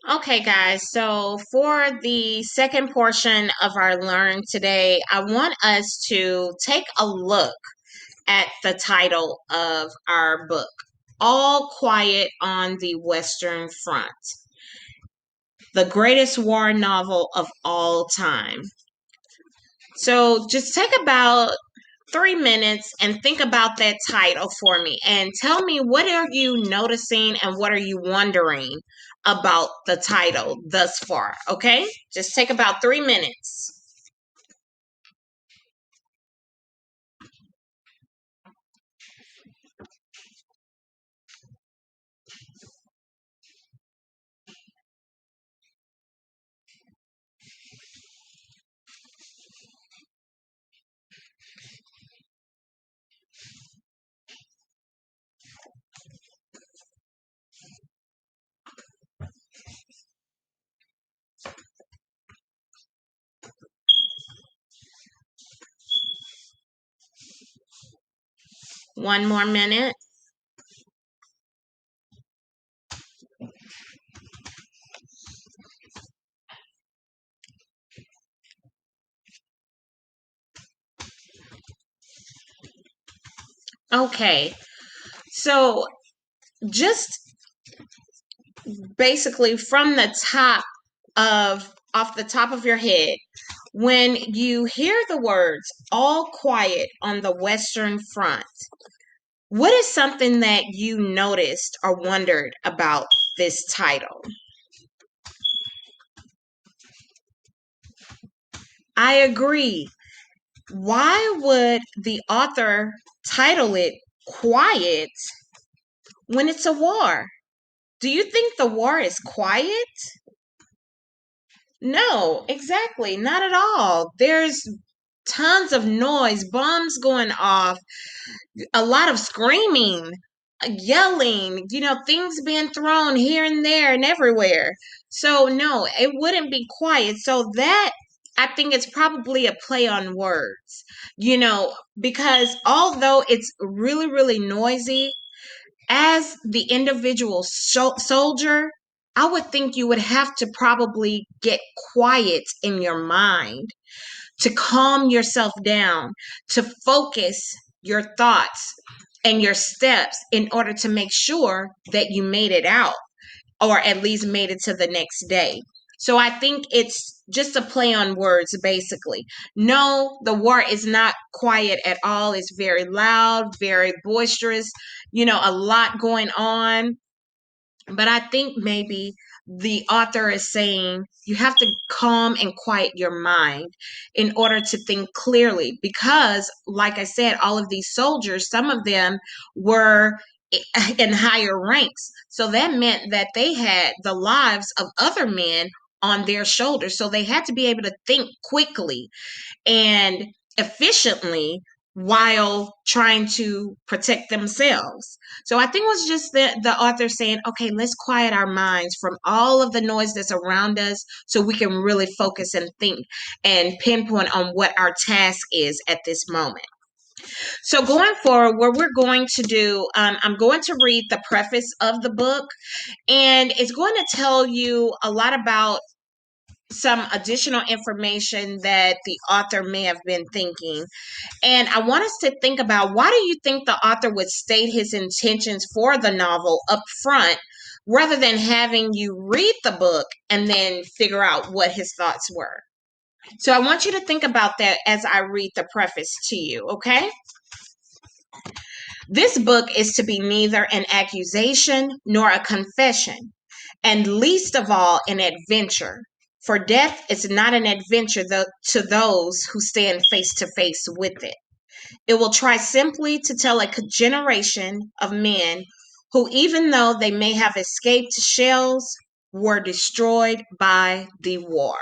Okay, guys, so for the second portion of our Learn today, I want us to take a look at the title of our book, All Quiet on the Western Front, the greatest war novel of all time. So just take about 3 minutes and think about that title for me and tell me what are you noticing and what are you wondering about the title thus far. Okay, just take about 3 minutes. One more minute. Okay, so just basically from the top of off the top of your head, when you hear the words all quiet on the Western Front, what is something that you noticed or wondered about this title? I agree. Why would the author title it Quiet when it's a war? Do you think the war is quiet? No, exactly. Not at all. There's tons of noise, bombs going off, a lot of screaming, yelling, things being thrown here and there and everywhere. So, no, it wouldn't be quiet. So, that I think it's probably a play on words, because although it's really, really noisy, as the individual soldier, I would think you would have to probably get quiet in your mind to calm yourself down, to focus your thoughts and your steps in order to make sure that you made it out or at least made it to the next day. So I think it's just a play on words, basically. No, the war is not quiet at all. It's very loud, very boisterous, a lot going on. But I think maybe the author is saying you have to calm and quiet your mind in order to think clearly. Because, like I said, all of these soldiers, some of them were in higher ranks. So that meant that they had the lives of other men on their shoulders. So they had to be able to think quickly and efficiently while trying to protect themselves. So I think it was just the author saying, okay, let's quiet our minds from all of the noise that's around us so we can really focus and think and pinpoint on what our task is at this moment. So going forward, what we're going to do, I'm going to read the preface of the book, and it's going to tell you a lot about some additional information that the author may have been thinking. And I want us to think about, why do you think the author would state his intentions for the novel up front rather than having you read the book and then figure out what his thoughts were? So I want you to think about that as I read the preface to you, okay? This book is to be neither an accusation nor a confession, and least of all an adventure. For death is not an adventure to those who stand face to face with it. It will try simply to tell a generation of men who, even though they may have escaped shells, were destroyed by the war.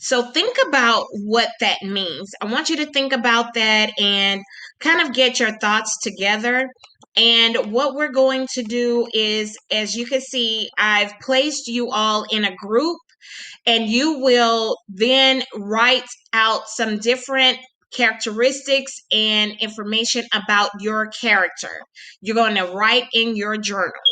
So think about what that means. I want you to think about that and kind of get your thoughts together. And what we're going to do is, as you can see, I've placed you all in a group, and you will then write out some different characteristics and information about your character. You're going to write in your journals.